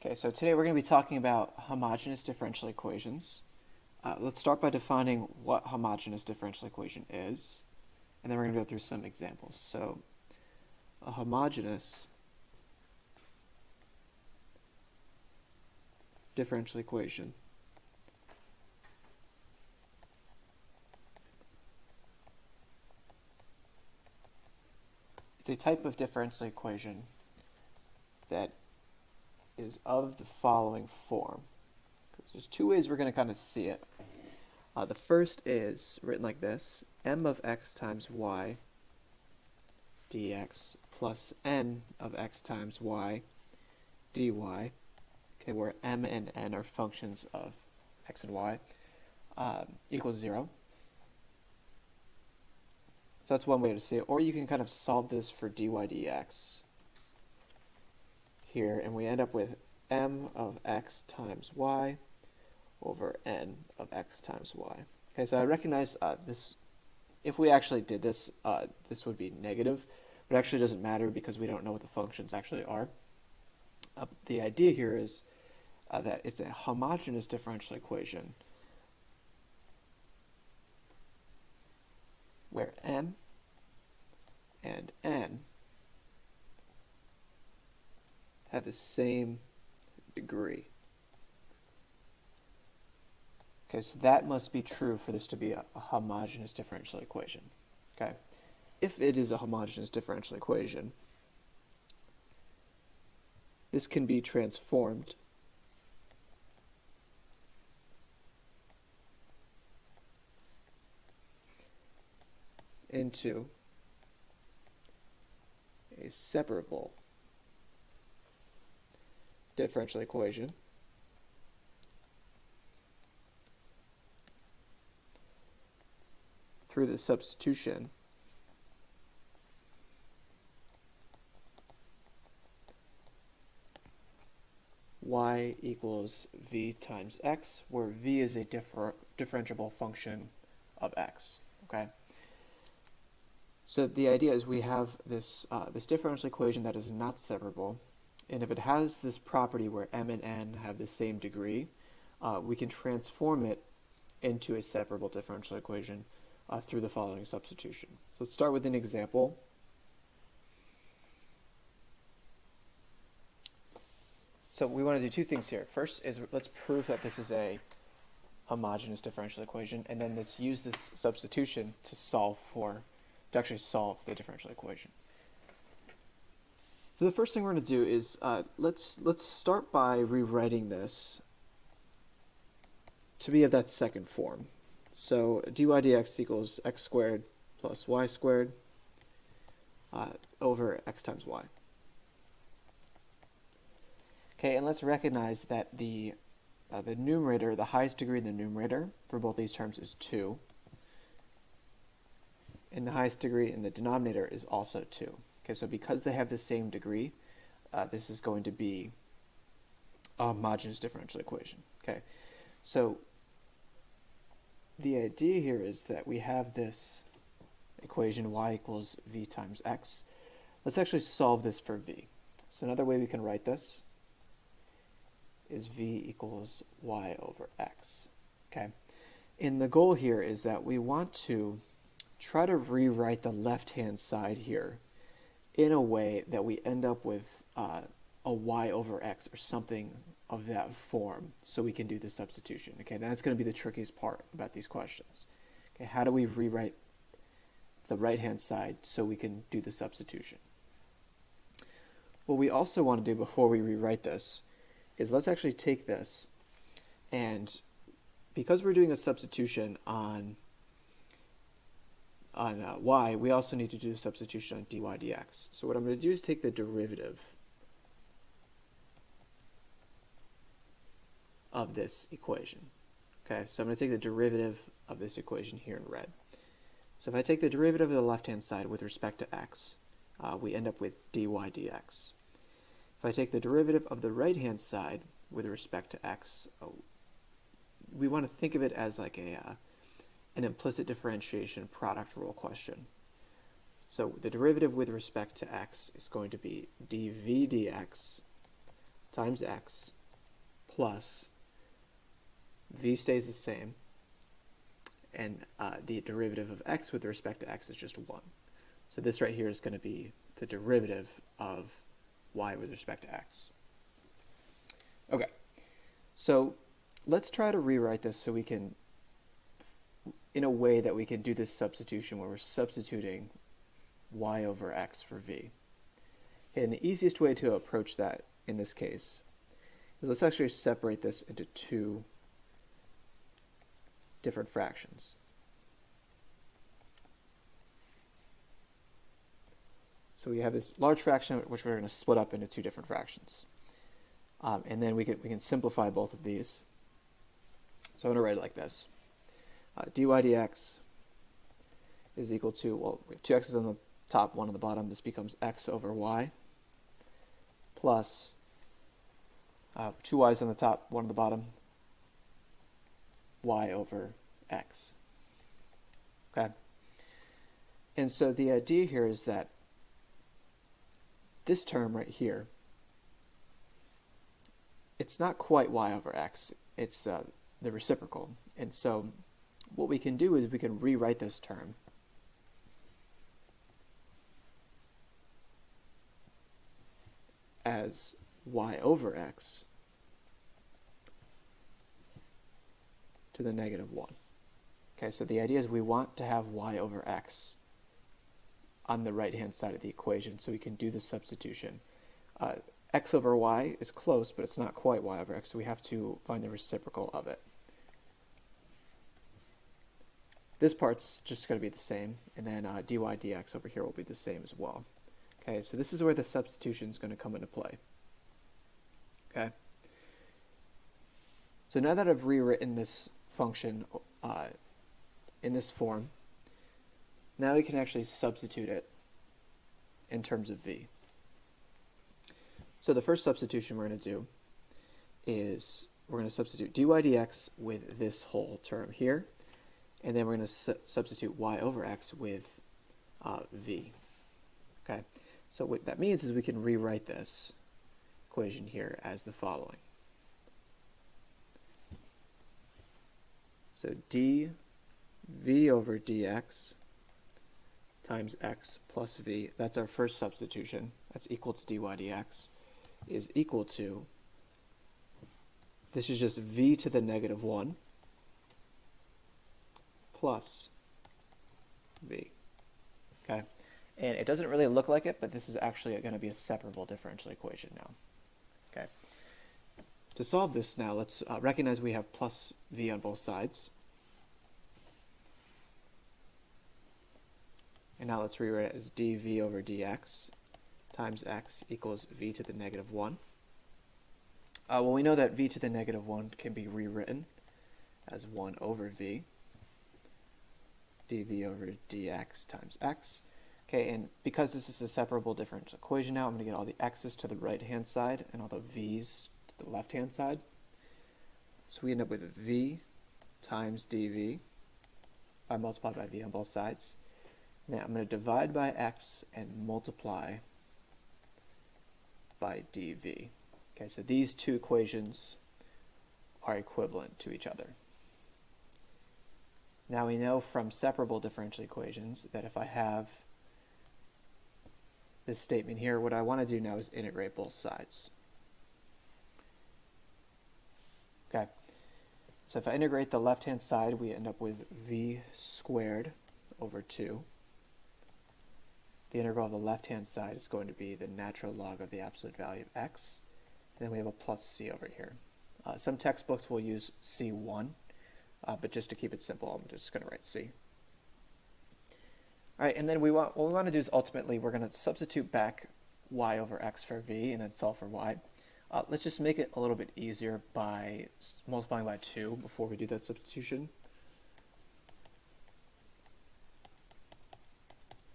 Okay, so today we're going to be talking about homogeneous differential equations. Let's start by defining what homogeneous differential equation is, and then we're going to go through some examples. So, a homogeneous differential equation it's a type of differential equation that is of the following form. There's two ways we're going to kind of see it. The first is written like this: m of x times y dx plus n of x times y dy, okay, where m and n are functions of x and y, equals 0. So that's one way to see it. Or you can kind of solve this for dy dx here, and we end up with m of x times y over n of x times y. Okay, so I recognize this. If we actually did this, this would be negative, but it actually doesn't matter because we don't know what the functions actually are. The idea here is that it's a homogeneous differential equation where m and n have the same degree. Okay, so that must be true for this to be a homogeneous differential equation. Okay, if it is a homogeneous differential equation, this can be transformed into a separable differential equation through the substitution y equals v times x, where v is a differentiable function of x. Okay. So the idea is we have this this differential equation that is not separable, and if it has this property where m and n have the same degree, we can transform it into a separable differential equation through the following substitution. So let's start with an example. So we want to do two things here. First is let's prove that this is a homogeneous differential equation, and then let's use this substitution to actually solve the differential equation. So the first thing we're going to do is let's start by rewriting this to be of that second form. So dy dx equals x squared plus y squared over x times y. Okay, and let's recognize that the numerator, the highest degree in the numerator for both these terms is 2. And the highest degree in the denominator is also 2. Okay, so because they have the same degree, this is going to be a homogeneous differential equation. Okay, so the idea here is that we have this equation y equals v times x. Let's actually solve this for v. So another way we can write this is v equals y over x. Okay, and the goal here is that we want to try to rewrite the left-hand side here in a way that we end up with a y over x or something of that form, so we can do the substitution. Okay, that's going to be the trickiest part about these questions. Okay, how do we rewrite the right-hand side so we can do the substitution? What we also want to do before we rewrite this is let's actually take this, and because we're doing a substitution on y, we also need to do a substitution on dy dx. So what I'm going to do is take the derivative of this equation. Okay, so I'm going to take the derivative of this equation here in red. So if I take the derivative of the left-hand side with respect to x, we end up with dy dx. If I take the derivative of the right-hand side with respect to x, we want to think of it as like an implicit differentiation product rule question. So the derivative with respect to x is going to be dv dx times x plus v stays the same, and the derivative of x with respect to x is just 1. So this right here is going to be the derivative of y with respect to x. Okay, so let's try to rewrite this so we can, in a way that we can do this substitution where we're substituting y over x for v. Okay, and the easiest way to approach that in this case is let's actually separate this into two different fractions. So we have this large fraction which we're going to split up into two different fractions. And then we can simplify both of these. So I'm going to write it like this. Dy dx is equal to, well, we have two x's on the top, one on the bottom. This becomes x over y plus two y's on the top, one on the bottom, y over x. Okay? And so the idea here is that this term right here, it's not quite y over x, it's the reciprocal. And so what we can do is we can rewrite this term as y over x to the negative 1. Okay, so the idea is we want to have y over x on the right-hand side of the equation, so we can do the substitution. X over y is close, but it's not quite y over x, so we have to find the reciprocal of it. This part's just going to be the same, and then dy dx over here will be the same as well. Okay, so this is where the substitution is going to come into play. Okay. So now that I've rewritten this function in this form, now we can actually substitute it in terms of v. So the first substitution we're going to do is we're going to substitute dy dx with this whole term here, and then we're going to substitute y over x with v. Okay, so what that means is we can rewrite this equation here as the following. So dv over dx times x plus v, that's our first substitution, that's equal to dy dx, is equal to, this is just v to the negative 1 plus v. Okay, and it doesn't really look like it, but this is actually going to be a separable differential equation now. Okay, to solve this now, let's recognize we have plus v on both sides. And now let's rewrite it as dv over dx times x equals v to the negative 1. Well, we know that v to the negative 1 can be rewritten as 1 over v, dv over dx times x. Okay, and because this is a separable differential equation now, I'm going to get all the x's to the right-hand side and all the v's to the left-hand side. So we end up with v times dv multiplied by v on both sides. Now I'm going to divide by x and multiply by dv. Okay, so these two equations are equivalent to each other. Now we know from separable differential equations that if I have this statement here, what I want to do now is integrate both sides. Okay, so if I integrate the left-hand side, we end up with v squared over 2. The integral of the left-hand side is going to be the natural log of the absolute value of x. And then we have a plus c over here. Some textbooks will use c1, but just to keep it simple, I'm just going to write c. All right, and then what we want to do is ultimately we're going to substitute back y over x for v and then solve for y. Let's just make it a little bit easier by multiplying by 2 before we do that substitution.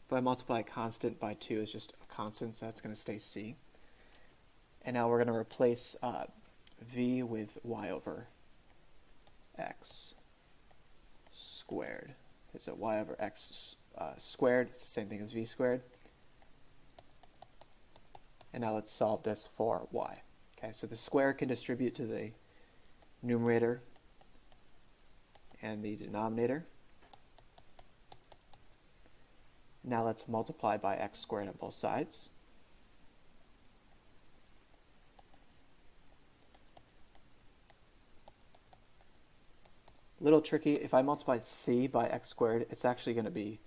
If I multiply a constant by 2, it's just a constant, so that's going to stay c. And now we're going to replace v with y over x squared. Okay, so y over x squared is the same thing as v squared. And now let's solve this for y. Okay, so the square can distribute to the numerator and the denominator. Now let's multiply by x squared on both sides. A little tricky. If I multiply c by x squared, it's actually going to be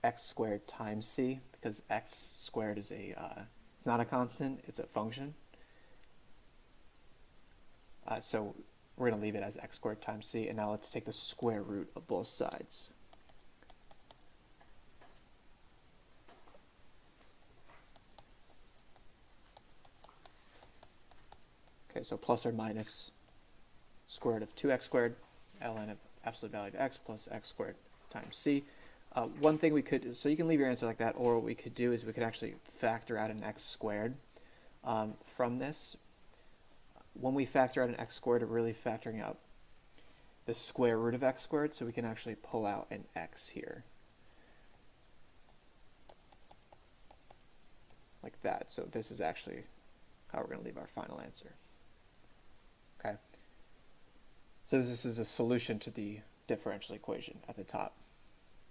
x squared times c, because x squared is it's not a constant, it's a function. So we're going to leave it as x squared times c, and now let's take the square root of both sides. Okay, so plus or minus square root of 2x squared, ln of absolute value of x plus x squared times c. One thing we could, so you can leave your answer like that, or what we could do is we could actually factor out an x squared from this. When we factor out an x squared, we're really factoring out the square root of x squared, so we can actually pull out an x here. Like that. So this is actually how we're going to leave our final answer. Okay. So this is a solution to the differential equation at the top.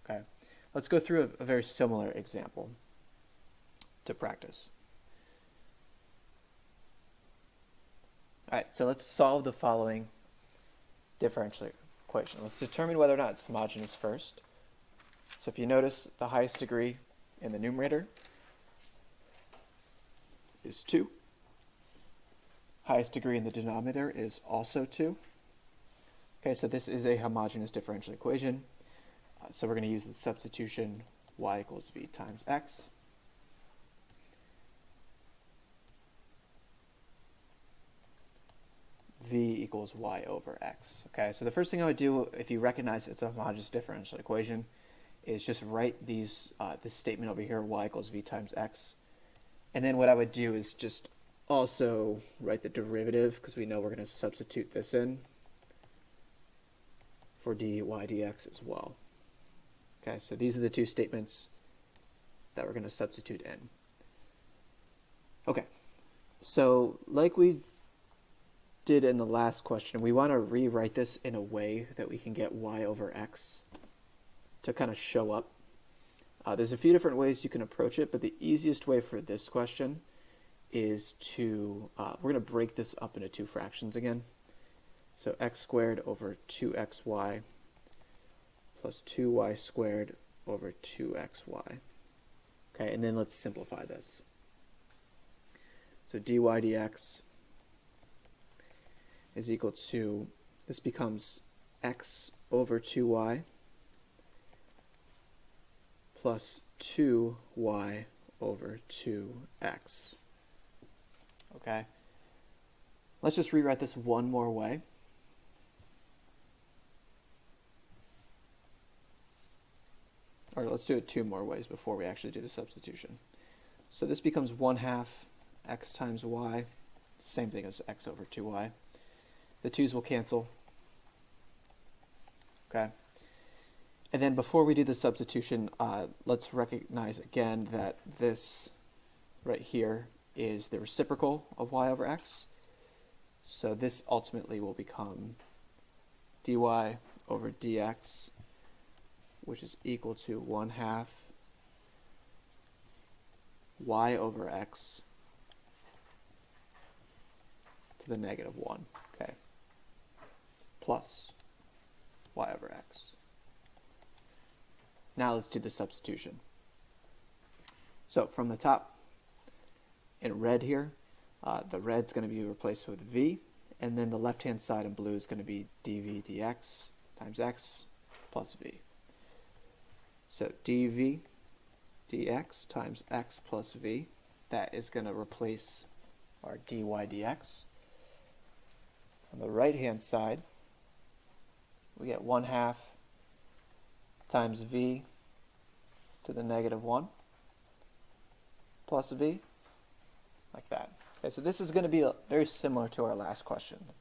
Okay. Let's go through a very similar example to practice. All right, so let's solve the following differential equation. Let's determine whether or not it's homogeneous first. So if you notice, the highest degree in the numerator is 2. Highest degree in the denominator is also 2. Okay, so this is a homogeneous differential equation. So we're going to use the substitution y equals v times x. V equals y over x. Okay, so the first thing I would do, if you recognize it's a homogeneous differential equation, is just write this statement over here, y equals v times x. And then what I would do is just also write the derivative, because we know we're going to substitute this in for dy dx as well. Okay, so these are the two statements that we're going to substitute in. Okay, so like we did in the last question, we want to rewrite this in a way that we can get y over x to kind of show up. There's a few different ways you can approach it, but the easiest way for this question is to, we're going to break this up into two fractions again. So x squared over 2xy plus 2y squared over 2xy. Okay, and then let's simplify this. So dy dx is equal to, this becomes x over 2y plus 2y over 2x. Okay, let's just rewrite this one more way. Or let's do it two more ways before we actually do the substitution. So this becomes 1/2 x times y, same thing as x over 2y. The 2's will cancel. Okay. And then before we do the substitution, let's recognize again that this right here is the reciprocal of y over x. So this ultimately will become dy over dx, which is equal to 1/2 y over x to the negative 1, okay, plus y over x. Now let's do the substitution. So from the top, in red here, the red's going to be replaced with v, and then the left-hand side in blue is going to be dv dx times x plus v. So dv dx times x plus v, that is going to replace our dy dx. On the right-hand side, we get 1/2 times v to the negative 1 plus v, like that. Okay, so this is going to be very similar to our last question.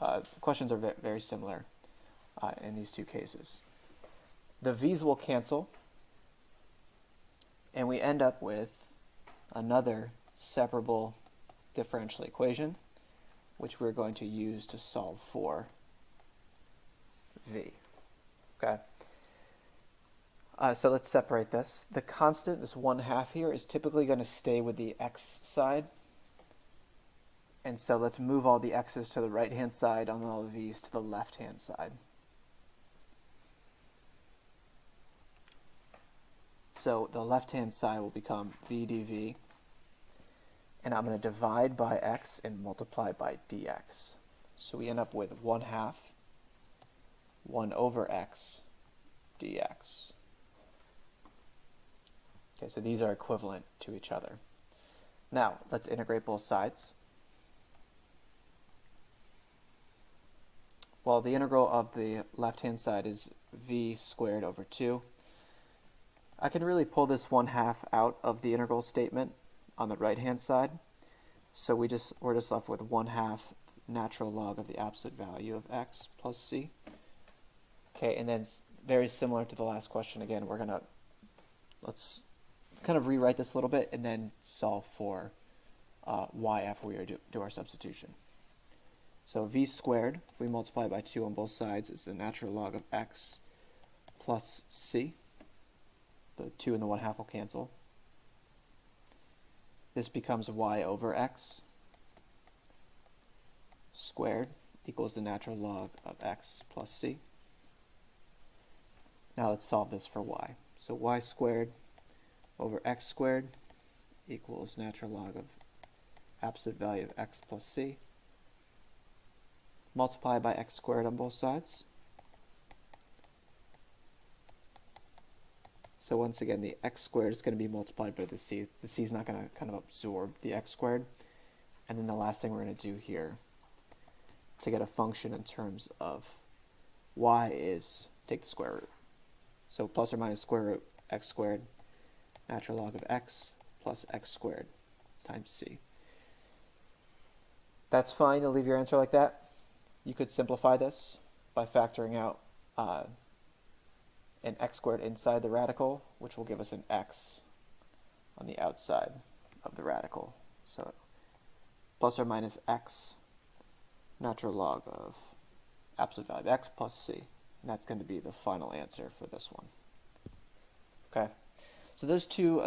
The questions are very similar in these two cases. The v's will cancel, and we end up with another separable differential equation. which we're going to use to solve for v. Okay. So let's separate this. The constant, this 1/2 here, is typically going to stay with the x side. And so let's move all the x's to the right-hand side and all the v's to the left-hand side. So the left-hand side will become v dv. And I'm going to divide by x and multiply by dx. So we end up with 1/2 1 over x dx. Okay, so these are equivalent to each other. Now, let's integrate both sides. Well, the integral of the left-hand side is v squared over 2. I can really pull this 1/2 out of the integral statement on the right-hand side. So we're just left with 1/2 natural log of the absolute value of x plus c. Okay, and then very similar to the last question again, let's kind of rewrite this a little bit and then solve for y after we do our substitution. So v squared, if we multiply by 2 on both sides, is the natural log of x plus c. The 2 and the 1/2 will cancel. This becomes y over x squared equals the natural log of x plus c. Now let's solve this for y. So y squared over x squared equals natural log of absolute value of x plus c. Multiply by x squared on both sides. So once again, the x squared is going to be multiplied by the c. The c is not going to kind of absorb the x squared. And then the last thing we're going to do here to get a function in terms of y is take the square root. So plus or minus square root x squared, natural log of x plus x squared times c. That's fine. You'll leave your answer like that. You could simplify this by factoring out an x squared inside the radical, which will give us an x on the outside of the radical. So plus or minus x, natural log of absolute value of x plus c. And that's going to be the final answer for this one. Okay, so those two,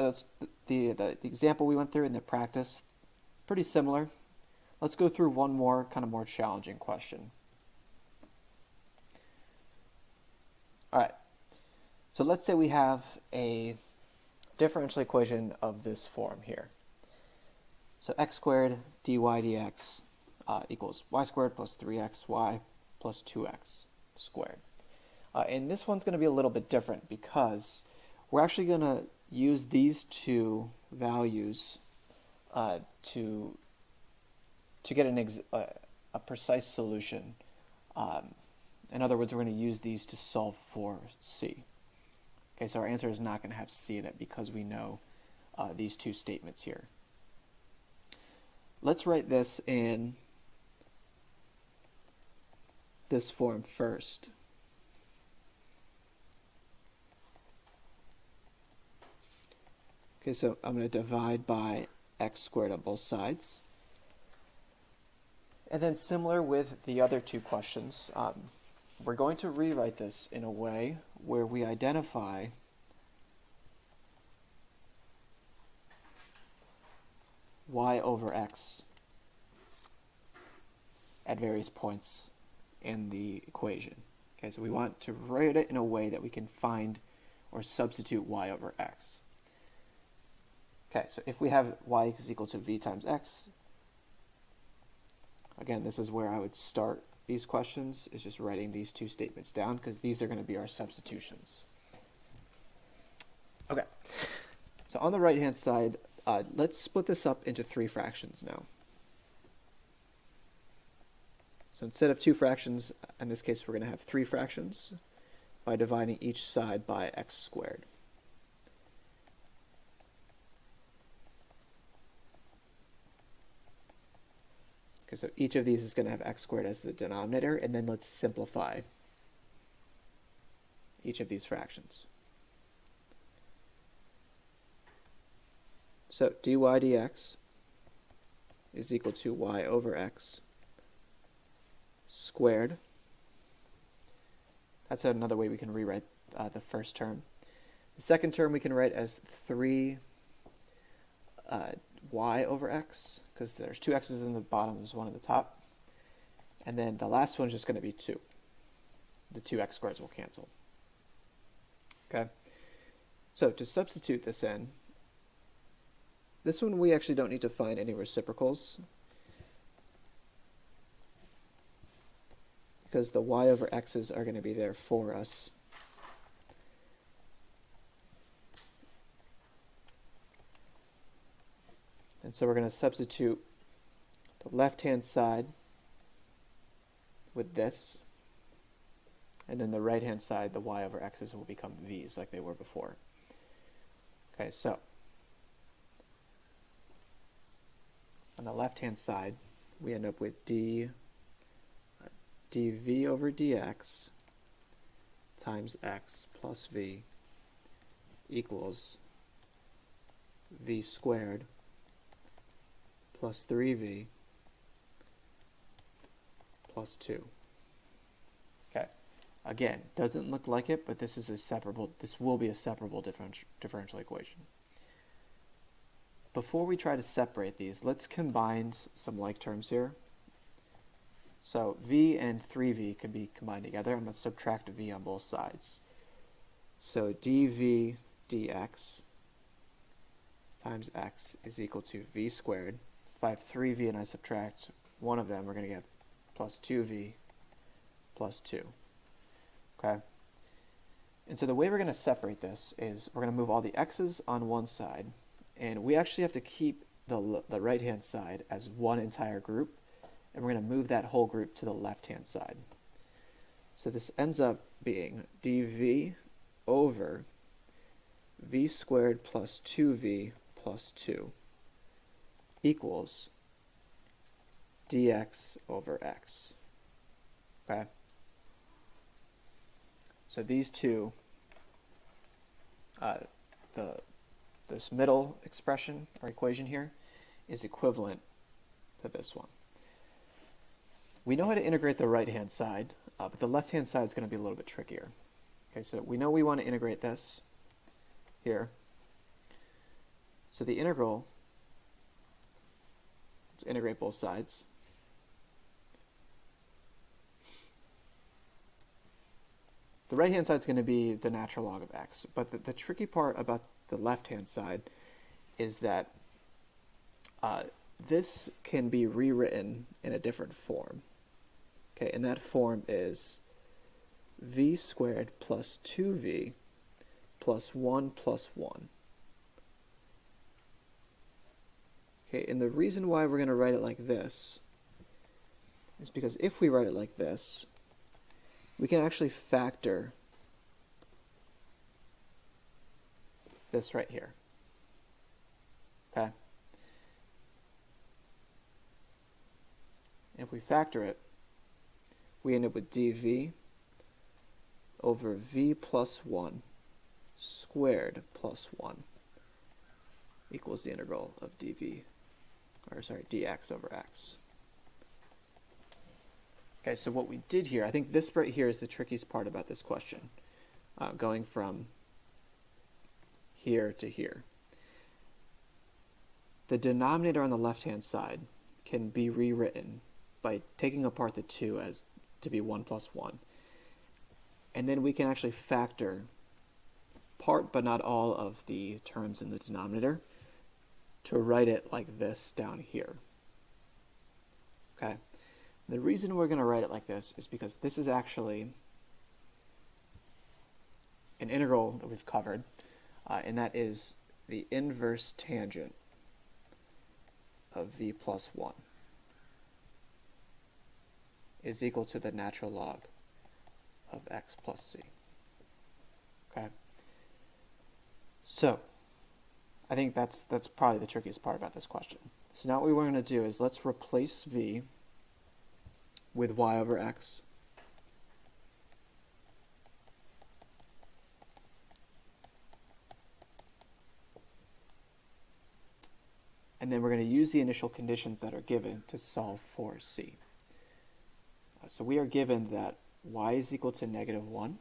the example we went through and the practice, pretty similar. Let's go through one more kind of more challenging question. All right, so let's say we have a differential equation of this form here. So x squared dy dx equals y squared plus 3xy plus 2x squared. And this one's going to be a little bit different because we're actually going to use these two values to get a precise solution. In other words, we're going to use these to solve for c. Okay, so our answer is not going to have c in it because we know these two statements here. Let's write this in this form first. Okay, so I'm going to divide by x squared on both sides. And then similar with the other two questions, we're going to rewrite this in a way where we identify y over x at various points in the equation. Okay, so we want to write it in a way that we can find or substitute y over x. Okay, so if we have y is equal to v times x, again, this is where I would start these questions, is just writing these two statements down because these are going to be our substitutions. Okay, so on the right-hand side, let's split this up into 3 fractions now. So instead of 2 fractions, in this case, we're going to have 3 fractions by dividing each side by x squared. Okay, so each of these is going to have x squared as the denominator, and then let's simplify each of these fractions. So dy dx is equal to y over x squared. That's another way we can rewrite the first term. The second term we can write as 3 y over x, because there's 2 x's in the bottom, there's 1 at the top. And then the last one is just going to be 2. The 2x squareds will cancel. Okay? So to substitute this in, this one we actually don't need to find any reciprocals, because the y over x's are going to be there for us. And so we're going to substitute the left-hand side with this, and then the right-hand side, the y over x's will become v's like they were before. Okay, so on the left-hand side, we end up with dv over dx times x plus v equals v squared plus 3v plus 2. Okay, again, doesn't look like it, but this is a separable. This will be a separable differential equation. Before we try to separate these, let's combine some like terms here. So v and 3v can be combined together. I'm going to subtract v on both sides. So dv dx times x is equal to v squared. If I have 3v and I subtract one of them, we're going to get plus 2v plus 2. Okay? And so the way we're going to separate this is we're going to move all the x's on one side, and we actually have to keep the right-hand side as one entire group, and we're going to move that whole group to the left-hand side. So this ends up being dv over v squared plus 2v plus 2 equals dx over x. Okay? So these two, this middle expression or equation here is equivalent to this one. We know how to integrate the right-hand side, but the left-hand side is going to be a little bit trickier. Okay, so we know we want to integrate this here. So the integral, let's integrate both sides. The right-hand side is going to be the natural log of x, but the tricky part about the left-hand side is that this can be rewritten in a different form. Okay, and that form is v squared plus 2v plus 1 plus 1. Okay, and the reason why we're going to write it like this is because if we write it like this, we can actually factor this right here. Okay? And if we factor it, we end up with dv over v plus 1 squared plus 1 equals the integral of dx over x. Okay, so what we did here, I think this right here is the trickiest part about this question, going from here to here. The denominator on the left-hand side can be rewritten by taking apart the 2 as to be 1 plus 1. And then we can actually factor part but not all of the terms in the denominator to write it like this down here. Okay? The reason we're going to write it like this is because this is actually an integral that we've covered, and that is the inverse tangent of v plus 1 is equal to the natural log of x plus c. Okay? So, I think that's probably the trickiest part about this question. So now what we're going to do is let's replace v with y over x. And then we're going to use the initial conditions that are given to solve for c. So we are given that y is equal to negative 1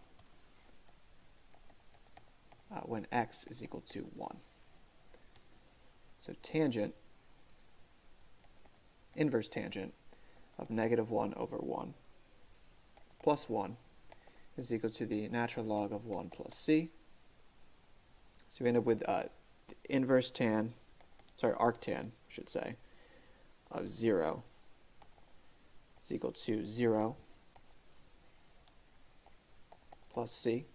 when x is equal to 1. So tangent, inverse tangent of negative 1 over 1 plus 1 is equal to the natural log of 1 plus c. So we end up with the inverse tan, arctan, I should say, of 0 is equal to 0 plus c.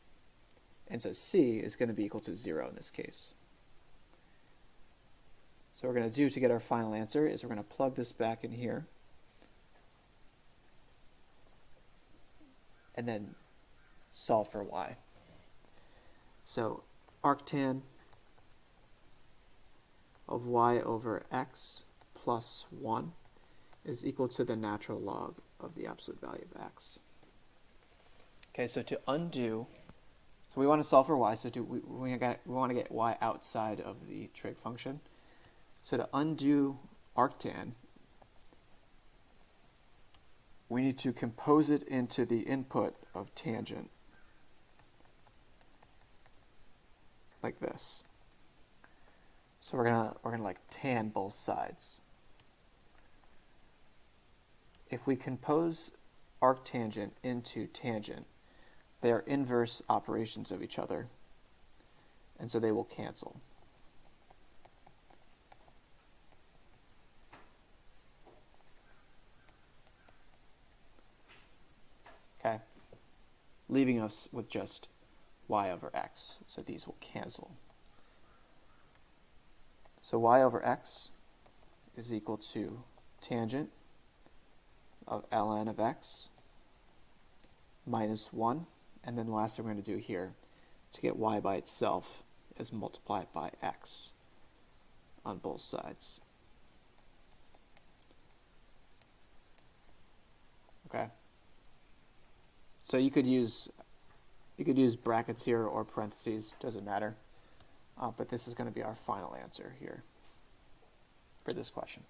And so c is going to be equal to 0 in this case. So what we're going to do to get our final answer is we're going to plug this back in here and then solve for y. So arctan of y over x plus 1 is equal to the natural log of the absolute value of x. Okay, so to undo, so we want to solve for y, so we want to get y outside of the trig function. So to undo arctan, we need to compose it into the input of tangent, like this. So we're gonna like tan both sides. If we compose arctangent into tangent, they are inverse operations of each other, and so they will cancel. Okay, leaving us with just y over x, so these will cancel. So y over x is equal to tangent of ln of x minus 1, and then the last thing we're going to do here to get y by itself is multiply it by x on both sides. Okay. So you could use brackets here or parentheses, doesn't matter. But this is going to be our final answer here for this question.